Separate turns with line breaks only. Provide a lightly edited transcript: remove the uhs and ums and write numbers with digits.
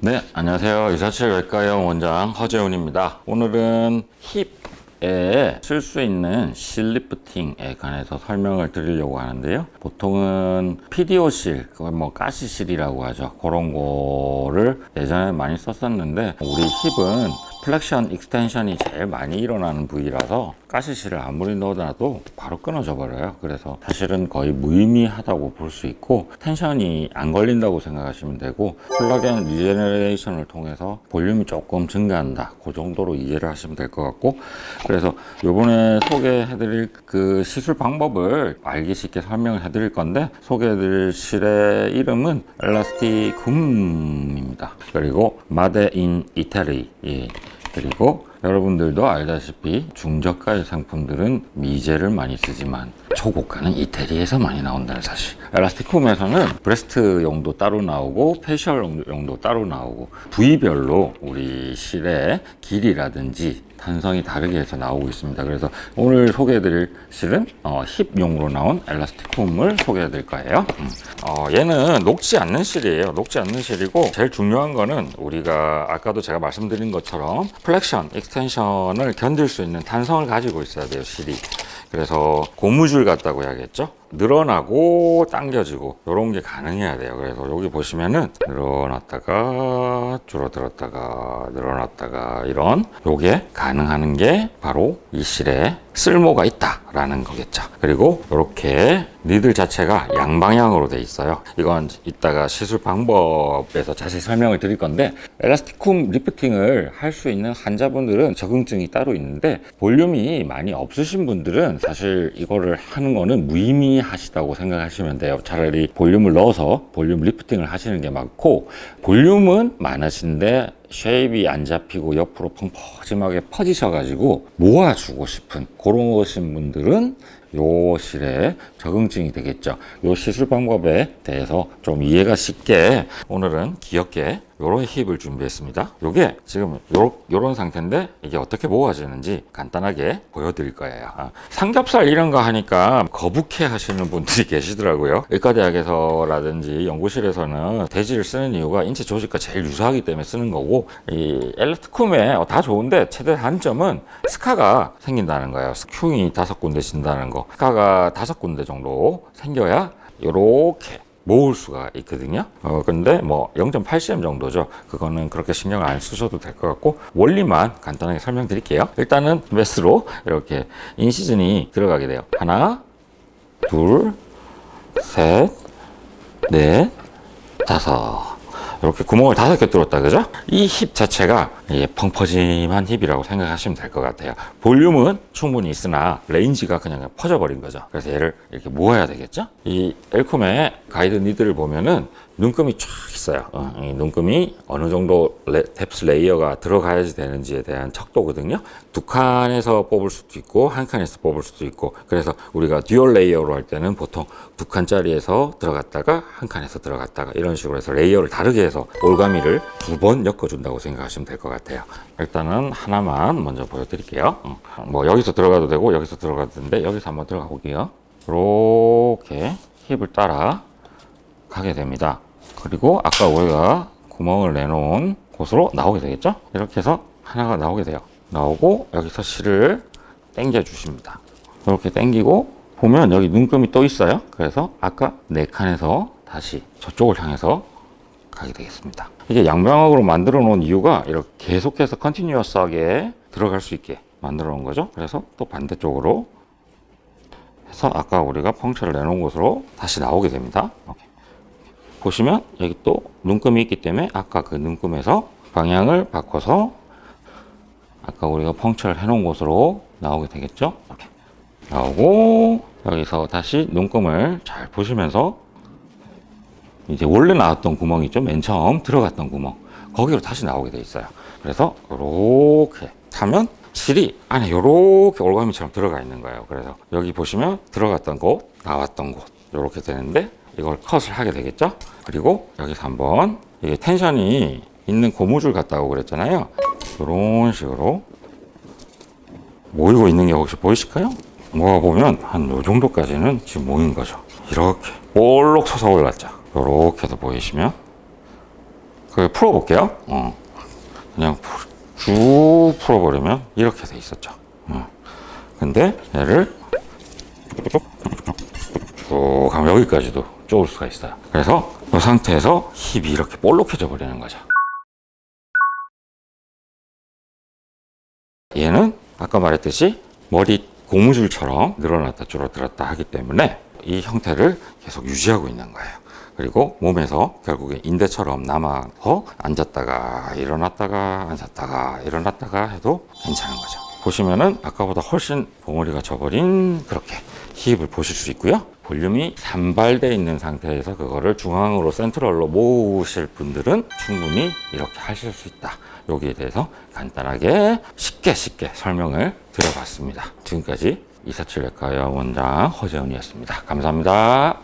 네, 안녕하세요. 247 외과의원 원장 허재훈입니다. 오늘은 힙에 쓸 수 있는 실리프팅에 관해서 설명을 드리려고 하는데요. 보통은 PDO실, 그건 뭐 가시실이라고 하죠. 그런 거를 예전에 많이 썼었는데 우리 힙은 플렉션 익스텐션이 제일 많이 일어나는 부위라서 가시실을 아무리 넣어놔도 바로 끊어져 버려요. 그래서 사실은 거의 무의미하다고 볼 수 있고 텐션이 안 걸린다고 생각하시면 되고 콜라겐 리제너레이션을 통해서 볼륨이 조금 증가한다. 그 정도로 이해를 하시면 될 것 같고, 그래서 요번에 소개해드릴 그 시술 방법을 알기 쉽게 설명을 해드릴 건데, 소개해드릴 실의 이름은 엘라스티쿰입니다. 그리고 마데 인 이태리. 그리고 여러분들도 알다시피 중저가의 상품들은 미제를 많이 쓰지만 초고가는 이태리에서 많이 나온다는 사실. 엘라스티쿰에서는 브레스트 용도 따로 나오고 페이셜 용도 따로 나오고 부위별로 우리 실의 길이라든지 탄성이 다르게 해서 나오고 있습니다. 그래서 오늘 소개해드릴 실은 힙용으로 나온 엘라스티쿰을 소개해드릴 거예요. 얘는 녹지 않는 실이에요. 녹지 않는 실이고, 제일 중요한 거는 우리가 아까도 제가 말씀드린 것처럼 플렉션, 익스텐션을 견딜 수 있는 탄성을 가지고 있어야 돼요, 실이. 그래서 고무줄 같다고 해야겠죠? 늘어나고 당겨지고 이런 게 가능해야 돼요. 그래서 여기 보시면은 늘어났다가 줄어들었다가 늘어났다가 이런 요게 가능한 게 바로 이 실에 쓸모가 있다라는 거겠죠. 그리고 이렇게 니들 자체가 양방향으로 돼 있어요. 이건 이따가 시술 방법에서 자세히 설명을 드릴 건데, 엘라스티쿰 리프팅을 할 수 있는 환자분들은 적응증이 따로 있는데 볼륨이 많이 없으신 분들은 사실 이거를 하는 거는 무의미하시다고 생각하시면 돼요. 차라리 볼륨을 넣어서 볼륨 리프팅을 하시는 게 맞고, 볼륨은 많으신데 쉐입이 안 잡히고 옆으로 펑퍼짐하게 퍼지셔가지고 모아주고 싶은 그런 분들은 요 실에 적응증이 되겠죠. 요 시술 방법에 대해서 좀 이해가 쉽게 오늘은 귀엽게 요런 힙을 준비했습니다. 요게 지금 요런 상태인데 이게 어떻게 모아지는지 간단하게 보여드릴 거예요. 삼겹살 이런 거 하니까 거북해 하시는 분들이 계시더라고요. 의과대학에서라든지 연구실에서는 돼지를 쓰는 이유가 인체 조직과 제일 유사하기 때문에 쓰는 거고, 이 엘라스티쿰에 다 좋은데 최대 단점은 스카가 생긴다는 거예요. 흉이 5군데 진다는 거. 스카가 5군데 정도 생겨야 요렇게 모을 수가 있거든요. 근데 뭐 0.8cm 정도죠. 그거는 그렇게 신경을 안 쓰셔도 될 것 같고, 원리만 간단하게 설명드릴게요. 일단은 메스로 이렇게 인시즌이 들어가게 돼요. 하나, 둘, 셋, 넷, 다섯. 이렇게 구멍을 5개 뚫었다, 그죠? 이 힙 자체가 펑퍼짐한 힙이라고 생각하시면 될 것 같아요. 볼륨은 충분히 있으나 레인지가 그냥 퍼져버린 거죠. 그래서 얘를 이렇게 모아야 되겠죠? 이 엘쿰의 가이드 니드를 보면은 눈금이 쫙 있어요. 이 눈금이 어느 정도 뎁스 레이어가 들어가야지 되는지에 대한 척도거든요. 2칸에서 뽑을 수도 있고 1칸에서 뽑을 수도 있고, 그래서 우리가 듀얼 레이어로 할 때는 보통 2칸짜리에서 들어갔다가 1칸에서 들어갔다가 이런 식으로 해서 레이어를 다르게 해서 올가미를 2번 엮어준다고 생각하시면 될 것 같아요. 일단은 하나만 먼저 보여드릴게요. 뭐 여기서 들어가도 되고 여기서 들어가도 되는데 여기서 한번 들어가 볼게요. 이렇게 힙을 따라 가게 됩니다. 그리고 아까 우리가 구멍을 내놓은 곳으로 나오게 되겠죠? 이렇게 해서 하나가 나오게 돼요. 나오고 여기서 실을 당겨 주십니다. 이렇게 당기고 보면 여기 눈금이 또 있어요. 그래서 아까 4칸에서 다시 저쪽을 향해서 가게 되겠습니다. 이게 양방향으로 만들어 놓은 이유가 이렇게 계속해서 컨티뉴어스하게 들어갈 수 있게 만들어 놓은 거죠. 그래서 또 반대쪽으로 해서 아까 우리가 펑처를 내놓은 곳으로 다시 나오게 됩니다. 이렇게. 보시면 여기 또 눈금이 있기 때문에 아까 그 눈금에서 방향을 바꿔서 아까 우리가 펑처를 해놓은 곳으로 나오게 되겠죠. 이렇게 나오고 여기서 다시 눈금을 잘 보시면서 이제 원래 나왔던 구멍이 있죠. 맨 처음 들어갔던 구멍, 거기로 다시 나오게 돼 있어요. 그래서 이렇게 하면 실이 안에 이렇게 올가미처럼 들어가 있는 거예요. 그래서 여기 보시면 들어갔던 곳, 나왔던 곳 이렇게 되는데 이걸 컷을 하게 되겠죠. 그리고 여기서 한번 이게 텐션이 있는 고무줄 같다고 그랬잖아요. 이런 식으로 모이고 있는 게 혹시 보이실까요? 모아보면 한 요 정도까지는 지금 모인 거죠. 이렇게 볼록 솟아 올랐죠. 이렇게도 보이시면 그 풀어볼게요. 그냥 쭉 풀어버리면 이렇게 돼 있었죠. 근데 얘를 쭉 하면 여기까지도 쪼을 수가 있어요. 그래서 이 상태에서 힙이 이렇게 볼록해져 버리는 거죠. 얘는 아까 말했듯이 머리 고무줄처럼 늘어났다 줄어들었다 하기 때문에 이 형태를 계속 유지하고 있는 거예요. 그리고 몸에서 결국에 인대처럼 남아서 앉았다가 일어났다가 앉았다가 일어났다가 해도 괜찮은 거죠. 보시면은 아까보다 훨씬 봉우리가 져버린 그렇게 힙을 보실 수 있고요. 볼륨이 산발되어 있는 상태에서 그거를 중앙으로 센트럴로 모으실 분들은 충분히 이렇게 하실 수 있다. 여기에 대해서 간단하게 쉽게 설명을 드려봤습니다. 지금까지 247 외과 원장 허재훈이었습니다. 감사합니다.